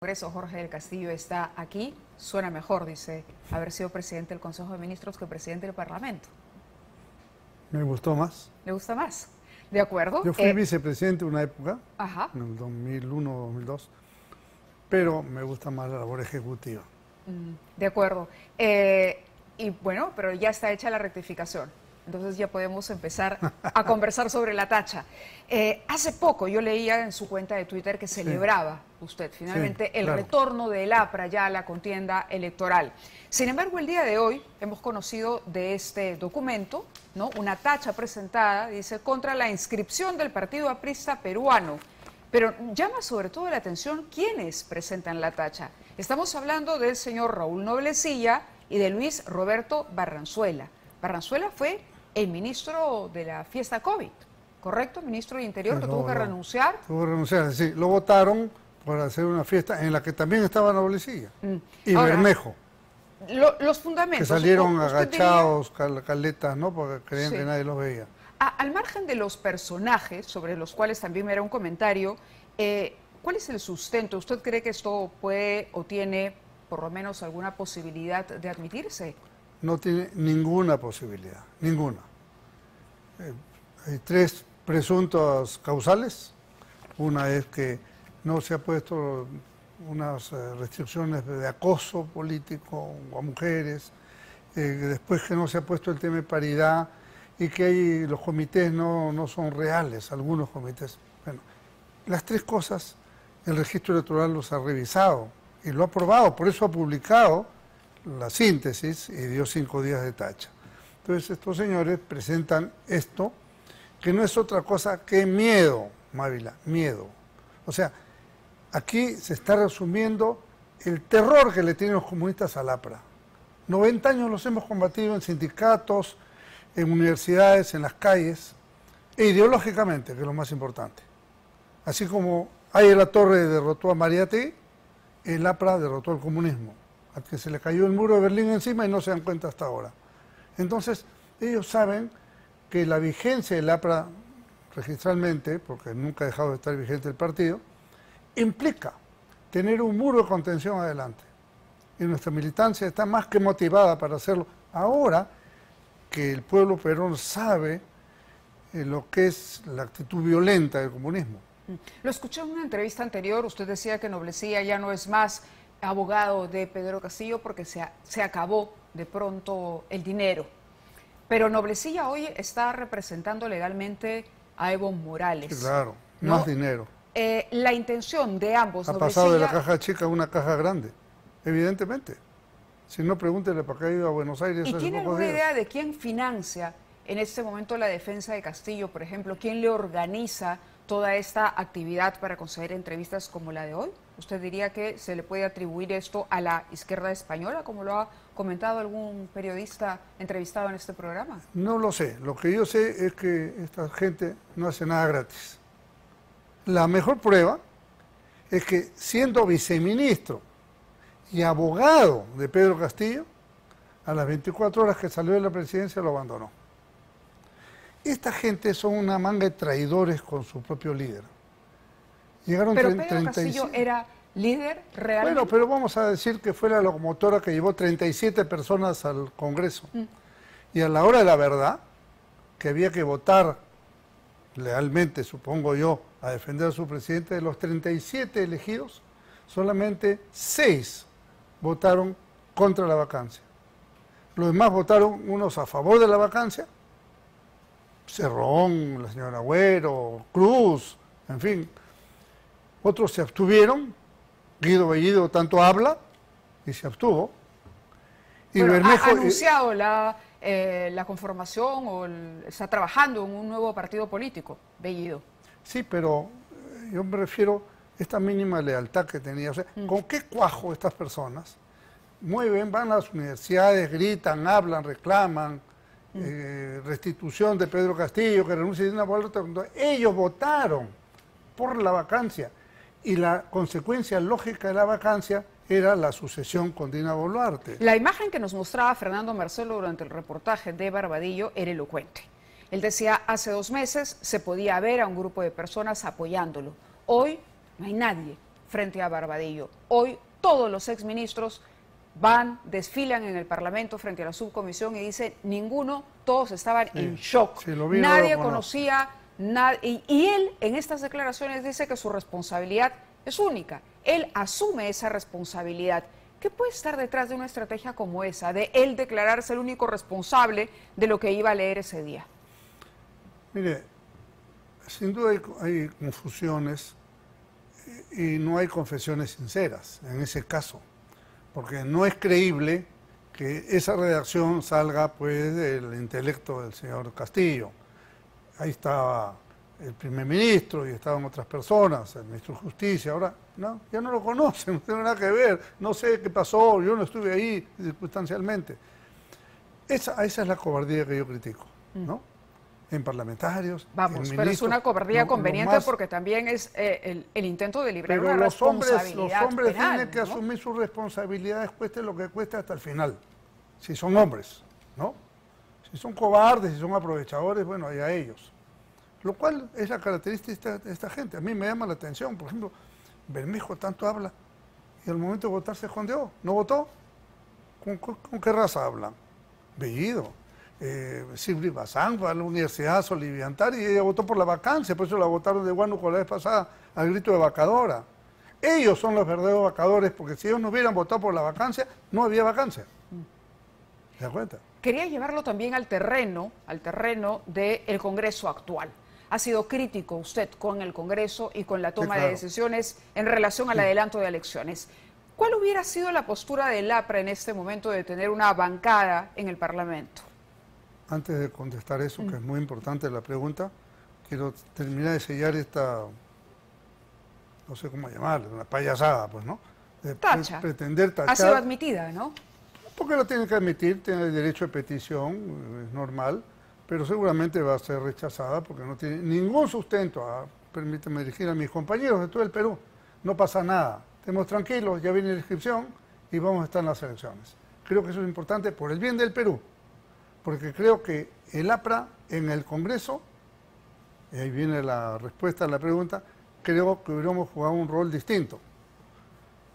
Congreso, Jorge del Castillo, está aquí. Suena mejor, dice, haber sido presidente del Consejo de Ministros que presidente del Parlamento. Me gustó más. ¿Le gusta más? ¿De acuerdo? Yo fui vicepresidente una época, Ajá. en el 2001-2002, pero me gusta más la labor ejecutiva. De acuerdo. Y bueno, pero ya está hecha la rectificación. Entonces ya podemos empezar a conversar sobre la tacha. Hace poco yo leía en su cuenta de Twitter que celebraba usted finalmente el retorno del APRA ya a la contienda electoral. Sin embargo, el día de hoy hemos conocido de este documento, ¿no? Una tacha presentada, dice, contra la inscripción del Partido Aprista Peruano. Pero llama sobre todo la atención quiénes presentan la tacha. Estamos hablando del señor Raúl Noblecilla y de Luis Roberto Barranzuela. Barranzuela fue el ministro de la fiesta COVID, ¿correcto? Ministro de Interior, que tuvo que renunciar. Tuvo que renunciar, sí. Lo votaron por hacer una fiesta en la que también estaba Noblecilla y ahora, Bermejo. Los fundamentos. Que salieron agachados, caletas, ¿no? Porque creían que nadie los veía. Al margen de los personajes, sobre los cuales también me era un comentario, ¿cuál es el sustento? ¿Usted cree que esto puede o tiene por lo menos alguna posibilidad de admitirse? No tiene ninguna posibilidad, ninguna. Hay tres presuntos causales. Una es que no se ha puesto unas restricciones de acoso político a mujeres, después que no se ha puesto el tema de paridad y que los comités no son reales, algunos comités. Bueno, las tres cosas el registro electoral los ha revisado y lo ha aprobado, por eso ha publicado la síntesis y dio 5 días de tacha. Entonces estos señores presentan esto, que no es otra cosa que miedo, Mávila, miedo. O sea, aquí se está resumiendo el terror que le tienen los comunistas al APRA. 90 años los hemos combatido en sindicatos, en universidades, en las calles, e ideológicamente, que es lo más importante. Así como Ayer la Torre derrotó a Mariátegui, el APRA derrotó al comunismo, al que se le cayó el muro de Berlín encima y no se dan cuenta hasta ahora. Entonces, ellos saben que la vigencia del APRA registralmente, porque nunca ha dejado de estar vigente el partido, implica tener un muro de contención adelante. Y nuestra militancia está más que motivada para hacerlo. Ahora que el pueblo peruano sabe lo que es la actitud violenta del comunismo. Lo escuché en una entrevista anterior, usted decía que Noblecilla ya no es más abogado de Pedro Castillo porque se acabó de pronto el dinero. Pero Noblecilla hoy está representando legalmente a Evo Morales. Sí, claro, ¿no? Más dinero. La intención de ambos... Ha pasado de la caja chica a una caja grande, evidentemente. Si no, pregúntele para qué ha ido a Buenos Aires. ¿Y tiene alguna idea de quién financia en este momento la defensa de Castillo, por ejemplo? ¿Quién le organiza toda esta actividad para conceder entrevistas como la de hoy? ¿Usted diría que se le puede atribuir esto a la izquierda española, como lo ha comentado algún periodista entrevistado en este programa? No lo sé. Lo que yo sé es que esta gente no hace nada gratis. La mejor prueba es que siendo viceministro y abogado de Pedro Castillo, a las 24 horas que salió de la presidencia lo abandonó. Esta gente son una manga de traidores con su propio líder. Llegaron pero Pedro Castillo era líder realmente. Bueno, pero vamos a decir que fue la locomotora que llevó 37 personas al Congreso. Y a la hora de la verdad, que había que votar lealmente, supongo yo, a defender a su presidente, de los 37 elegidos, solamente 6 votaron contra la vacancia. Los demás votaron unos a favor de la vacancia, Cerrón, la señora Agüero, Cruz, en fin. Otros se abstuvieron, Guido Bellido tanto habla y se abstuvo. Y bueno, Bermejo, ha anunciado la conformación o está trabajando en un nuevo partido político, Bellido. Sí, pero yo me refiero a esta mínima lealtad que tenía. O sea, ¿con qué cuajo estas personas mueven, van a las universidades, gritan, hablan, reclaman restitución de Pedro Castillo, que renuncie de una por otra? Ellos votaron por la vacancia y la consecuencia lógica de la vacancia era la sucesión con Dina Boluarte. La imagen que nos mostraba Fernando Marcelo durante el reportaje de Barbadillo era elocuente. Él decía, hace 2 meses se podía ver a un grupo de personas apoyándolo. Hoy no hay nadie frente a Barbadillo. Hoy todos los exministros van, desfilan en el Parlamento frente a la subcomisión y dicen ninguno, todos estaban en shock. Sí, lo vi, nadie no lo conocía, y él en estas declaraciones dice que su responsabilidad es única. Él asume esa responsabilidad. ¿Qué puede estar detrás de una estrategia como esa, de él declararse el único responsable de lo que iba a leer ese día? Mire, sin duda hay confusiones y no hay confesiones sinceras en ese caso, porque no es creíble que esa redacción salga pues del intelecto del señor Castillo. Ahí estaba el primer ministro y estaban otras personas, el ministro de Justicia, ahora no, ya no lo conocen, no tiene nada que ver, no sé qué pasó, yo no estuve ahí circunstancialmente. Esa es la cobardía que yo critico, ¿no? En parlamentarios, vamos, en pero es una cobardía conveniente más, porque también es el intento de librar pero una los hombres responsabilidad penal, tienen que ¿no? asumir sus responsabilidades, cueste lo que cueste hasta el final, si son hombres, ¿no? Si son cobardes, si son aprovechadores, bueno, allá ellos. Lo cual es la característica de esta gente. A mí me llama la atención, por ejemplo, Bermejo tanto habla y al momento de votar se escondió, ¿no votó? ¿Con qué raza hablan? Bellido. Sibri Bazán va a la Universidad Soliviantar y ella votó por la vacancia, por eso la votaron de Huánuco la vez pasada al grito de vacadora. Ellos son los verdaderos vacadores, porque si ellos no hubieran votado por la vacancia, no había vacancia. ¿Se da cuenta? Quería llevarlo también al terreno del Congreso actual. Ha sido crítico usted con el Congreso y con la toma de decisiones en relación al adelanto de elecciones. ¿Cuál hubiera sido la postura del APRA en este momento de tener una bancada en el Parlamento? Antes de contestar eso, que es muy importante la pregunta, quiero terminar de sellar esta, no sé cómo llamarla, una payasada, pues, ¿no? De pretender tachar. Ha sido admitida, ¿no? Porque lo tiene que admitir, tiene el derecho de petición, es normal, pero seguramente va a ser rechazada porque no tiene ningún sustento. Permíteme dirigir a mis compañeros de todo el Perú. No pasa nada. Estemos tranquilos, ya viene la inscripción y vamos a estar en las elecciones. Creo que eso es importante por el bien del Perú, porque creo que el APRA en el Congreso, y ahí viene la respuesta a la pregunta, creo que hubiéramos jugado un rol distinto,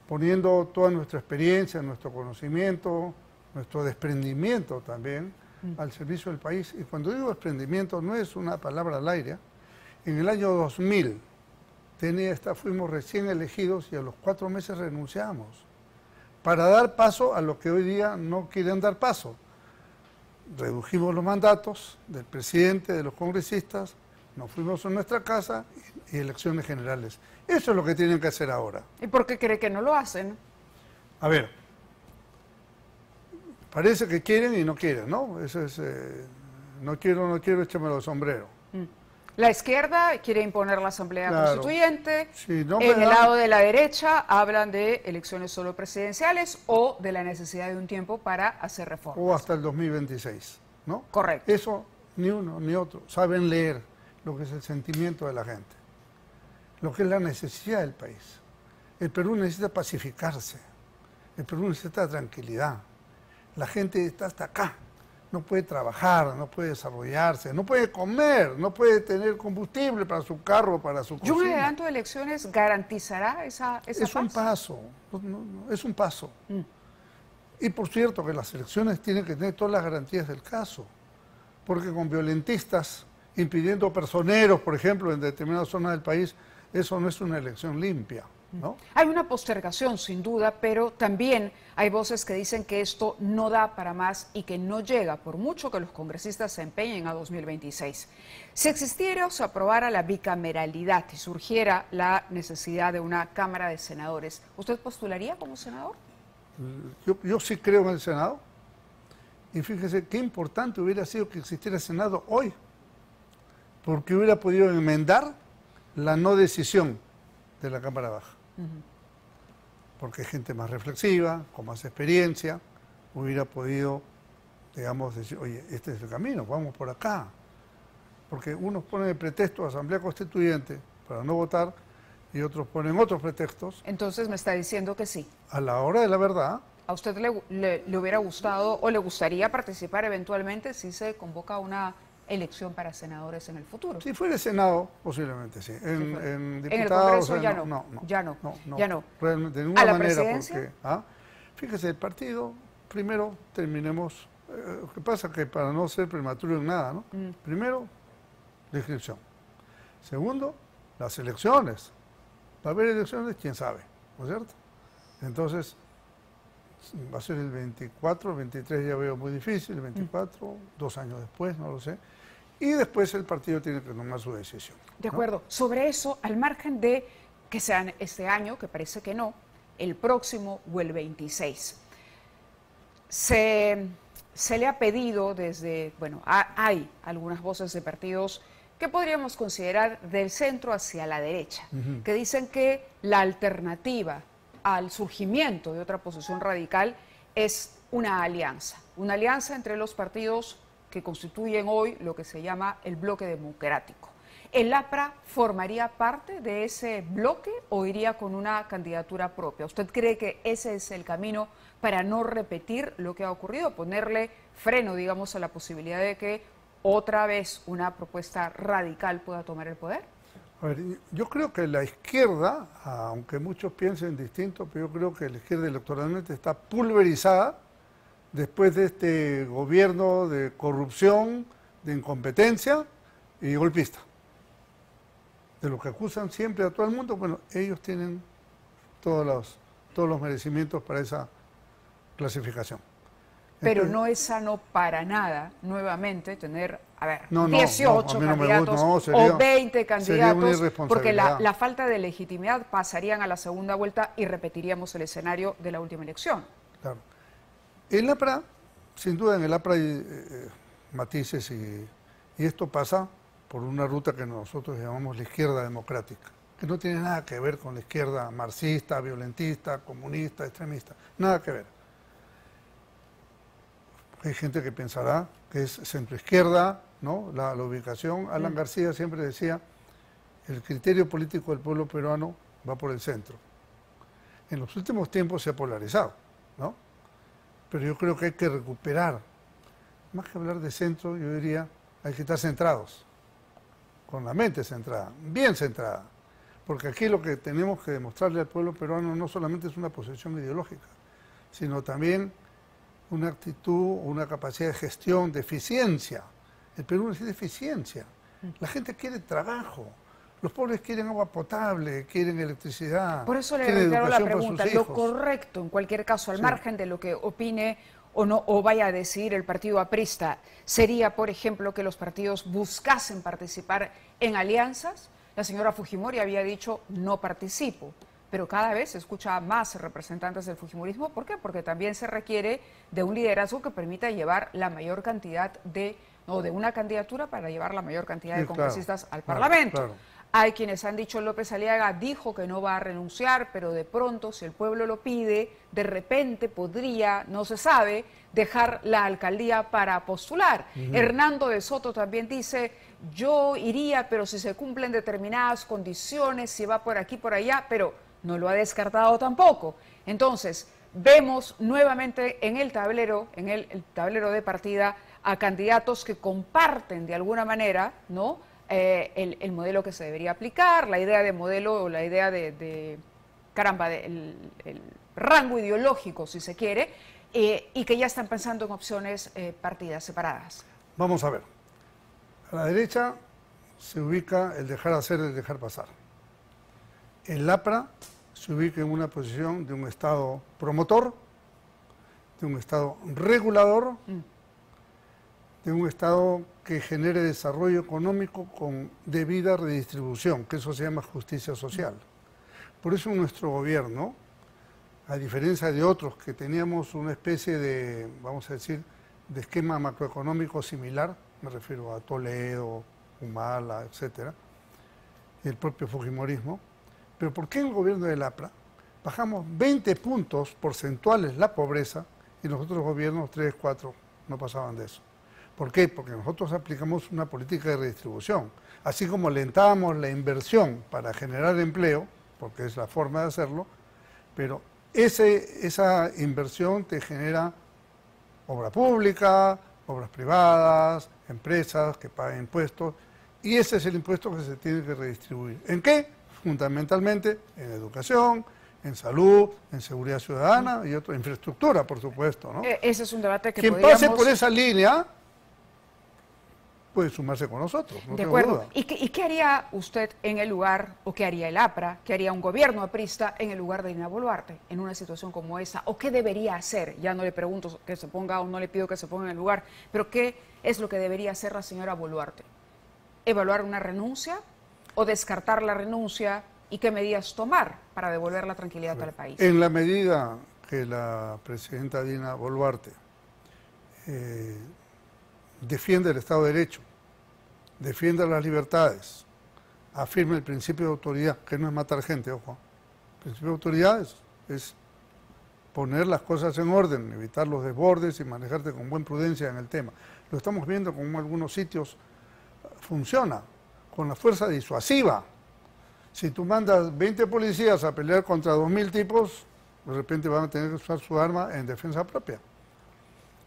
poniendo toda nuestra experiencia, nuestro conocimiento, nuestro desprendimiento también al servicio del país. Y cuando digo desprendimiento no es una palabra al aire. En el año 2000 fuimos recién elegidos y a los 4 meses renunciamos para dar paso a lo que hoy día no quieren dar paso. Redujimos los mandatos del presidente, de los congresistas, nos fuimos a nuestra casa y elecciones generales. Eso es lo que tienen que hacer ahora. ¿Y por qué cree que no lo hacen? A ver, parece que quieren y no quieren, ¿no? Eso es, no quiero, échame los sombreros. La izquierda quiere imponer la Asamblea Constituyente, sí, no en el lado de la derecha hablan de elecciones solo presidenciales o de la necesidad de un tiempo para hacer reformas. O hasta el 2026, ¿no? Correcto. Eso ni uno ni otro saben leer lo que es el sentimiento de la gente, lo que es la necesidad del país. El Perú necesita pacificarse, el Perú necesita tranquilidad. La gente está hasta acá, no puede trabajar, no puede desarrollarse, no puede comer, no puede tener combustible para su carro, para su cocina. ¿Y un adelanto de elecciones garantizará esa paz? Es un paso, es un paso. Y por cierto que las elecciones tienen que tener todas las garantías del caso, porque con violentistas impidiendo personeros, por ejemplo, en determinadas zonas del país, eso no es una elección limpia, ¿no? Hay una postergación, sin duda, pero también hay voces que dicen que esto no da para más y que no llega, por mucho que los congresistas se empeñen a 2026. Si existiera o se aprobara la bicameralidad y surgiera la necesidad de una Cámara de Senadores, ¿usted postularía como senador? Yo sí creo en el Senado, y fíjese qué importante hubiera sido que existiera el Senado hoy, porque hubiera podido enmendar la no decisión de la Cámara Baja. Porque hay gente más reflexiva, con más experiencia, hubiera podido, digamos, decir, oye, este es el camino, vamos por acá. Porque unos ponen el pretexto de Asamblea Constituyente para no votar y otros ponen otros pretextos. Entonces me está diciendo que sí. A la hora de la verdad. ¿A usted le hubiera gustado o le gustaría participar eventualmente si se convoca una elección para senadores en el futuro. Si fuera Senado, posiblemente sí. En diputados, el Congreso ya no. Ya no. Realmente, de ninguna manera, presidencia? porque, fíjese, el partido, primero terminemos, lo que pasa es que para no ser prematuro en nada, ¿no? Primero, la inscripción. Segundo, las elecciones. Va a haber elecciones, quién sabe, ¿no es cierto? Entonces, va a ser el 24, el 23 ya veo muy difícil, el 24, 2 años después, no lo sé. Y después el partido tiene que tomar su decisión, ¿no? De acuerdo. Sobre eso, al margen de que sean este año, que parece que no, el próximo o el 26, se le ha pedido desde, bueno, hay algunas voces de partidos que podríamos considerar del centro hacia la derecha, que dicen que la alternativa al surgimiento de otra posición radical es una alianza entre los partidos que constituyen hoy lo que se llama el bloque democrático. ¿El APRA formaría parte de ese bloque o iría con una candidatura propia? ¿Usted cree que ese es el camino para no repetir lo que ha ocurrido, ponerle freno, digamos, a la posibilidad de que otra vez una propuesta radical pueda tomar el poder? A ver, yo creo que la izquierda, aunque muchos piensen distinto, pero yo creo que la izquierda electoralmente está pulverizada después de este gobierno de corrupción, de incompetencia y golpista. De lo que acusan siempre a todo el mundo, bueno, ellos tienen todos los merecimientos para esa clasificación. Pero Entonces, no es sano para nada, nuevamente, tener, 18 a mí no me candidatos gusta, sería, o 20 candidatos, porque irresponsabilidad. la falta de legitimidad pasarían a la segunda vuelta y repetiríamos el escenario de la última elección. Claro. El APRA, sin duda en el APRA hay matices y esto pasa por una ruta que nosotros llamamos la izquierda democrática, que no tiene nada que ver con la izquierda marxista, violentista, comunista, extremista, nada que ver. Hay gente que pensará que es centroizquierda, ¿no? La ubicación. Alan García siempre decía, el criterio político del pueblo peruano va por el centro. En los últimos tiempos se ha polarizado, ¿no? Pero yo creo que hay que recuperar, más que hablar de centro, yo diría, hay que estar centrados, con la mente centrada, bien centrada. Porque aquí lo que tenemos que demostrarle al pueblo peruano no solamente es una posición ideológica, sino también una actitud, una capacidad de gestión, de eficiencia. El Perú necesita eficiencia. La gente quiere trabajo. Los pobres quieren agua potable, quieren electricidad. Por eso le quieren reitero la educación para pregunta. sus Lo hijos. correcto, en cualquier caso, al margen de lo que opine o no, o vaya a decidir el partido aprista, sería, por ejemplo, que los partidos buscasen participar en alianzas. La señora Fujimori había dicho, no participo. Pero cada vez se escucha a más representantes del fujimorismo. ¿Por qué? Porque también se requiere de un liderazgo que permita llevar la mayor cantidad de una candidatura para llevar la mayor cantidad de congresistas al Parlamento. Claro. Hay quienes han dicho, López Aliaga dijo que no va a renunciar, pero de pronto, si el pueblo lo pide, de repente podría, no se sabe, dejar la alcaldía para postular. Hernando de Soto también dice, yo iría, pero si se cumplen determinadas condiciones, si va por aquí, por allá, pero no lo ha descartado tampoco. Entonces, vemos nuevamente en el tablero de partida a candidatos que comparten de alguna manera, ¿no?, el modelo que se debería aplicar, la idea de modelo o la idea el rango ideológico, si se quiere, y que ya están pensando en opciones partidas separadas. Vamos a ver. A la derecha se ubica el dejar hacer, el dejar pasar. El APRA se ubica en una posición de un Estado promotor, de un Estado regulador, de un Estado que genere desarrollo económico con debida redistribución, que eso se llama justicia social. Por eso nuestro gobierno, a diferencia de otros que teníamos una especie de, vamos a decir, de esquema macroeconómico similar, me refiero a Toledo, Humala, etcétera, y el propio fujimorismo, pero ¿por qué en el gobierno del APRA bajamos 20 puntos porcentuales la pobreza y los otros gobiernos 3, 4 no pasaban de eso? ¿Por qué? Porque nosotros aplicamos una política de redistribución. Así como alentábamos la inversión para generar empleo, porque es la forma de hacerlo, pero esa inversión te genera obra pública, obras privadas, empresas que paguen impuestos, y ese es el impuesto que se tiene que redistribuir. ¿En qué? Fundamentalmente en educación, en salud, en seguridad ciudadana y otra infraestructura, por supuesto, ¿no? Ese es un debate que Quien podríamos... pase por esa línea puede sumarse con nosotros, no De tengo acuerdo. duda. ¿Y qué haría usted en el lugar, o qué haría el APRA, qué haría un gobierno aprista en el lugar de Dina Boluarte en una situación como esa? ¿O qué debería hacer? Ya no le pregunto que se ponga o no le pido que se ponga en el lugar, pero ¿qué es lo que debería hacer la señora Boluarte? ¿Evaluar una renuncia o descartar la renuncia y qué medidas tomar para devolver la tranquilidad al país? En la medida que la presidenta Dina Boluarte defiende el Estado de Derecho, defiende las libertades, afirma el principio de autoridad, que no es matar gente, ojo. El principio de autoridad es poner las cosas en orden, evitar los desbordes y manejarte con buena prudencia en el tema. Lo estamos viendo como en algunos sitios funciona, con la fuerza disuasiva. Si tú mandas 20 policías a pelear contra 2.000 tipos, de repente van a tener que usar su arma en defensa propia.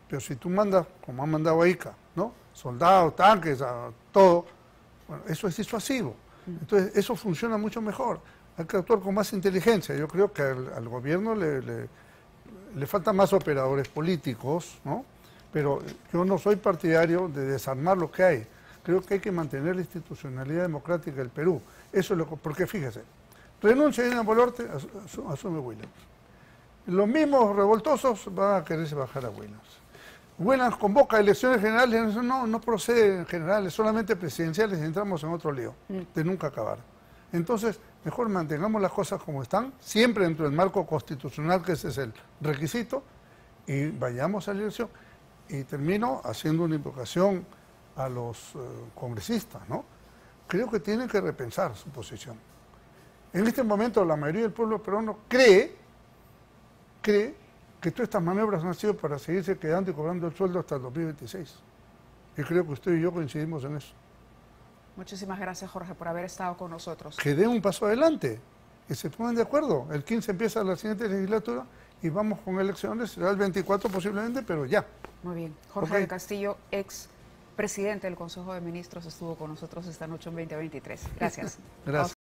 Pero si tú mandas, como han mandado a Ica, ¿no? Soldados, tanques, todo, bueno, eso es disuasivo. Entonces, eso funciona mucho mejor. Hay que actuar con más inteligencia. Yo creo que al gobierno le faltan más operadores políticos, ¿no? Pero yo no soy partidario de desarmar lo que hay. Creo que hay que mantener la institucionalidad democrática del Perú. Eso es lo que, porque fíjese, renuncia a Dina Boluarte, asume Williams. Los mismos revoltosos van a quererse bajar a Williams. Williams convoca elecciones generales, no procede en generales, solamente presidenciales y entramos en otro lío, de nunca acabar. Entonces, mejor mantengamos las cosas como están, siempre dentro del marco constitucional, que ese es el requisito, y vayamos a la elección. Y termino haciendo una invocación a los congresistas, ¿no? Creo que tienen que repensar su posición. En este momento la mayoría del pueblo peruano cree que todas estas maniobras han sido para seguirse quedando y cobrando el sueldo hasta el 2026. Y creo que usted y yo coincidimos en eso. Muchísimas gracias, Jorge, por haber estado con nosotros. Que den un paso adelante, que se pongan de acuerdo. El 15 empieza la siguiente legislatura y vamos con elecciones, será el 24 posiblemente, pero ya. Muy bien. Jorge del Castillo, ex presidente del Consejo de Ministros, estuvo con nosotros esta noche en 2023. Gracias. Gracias.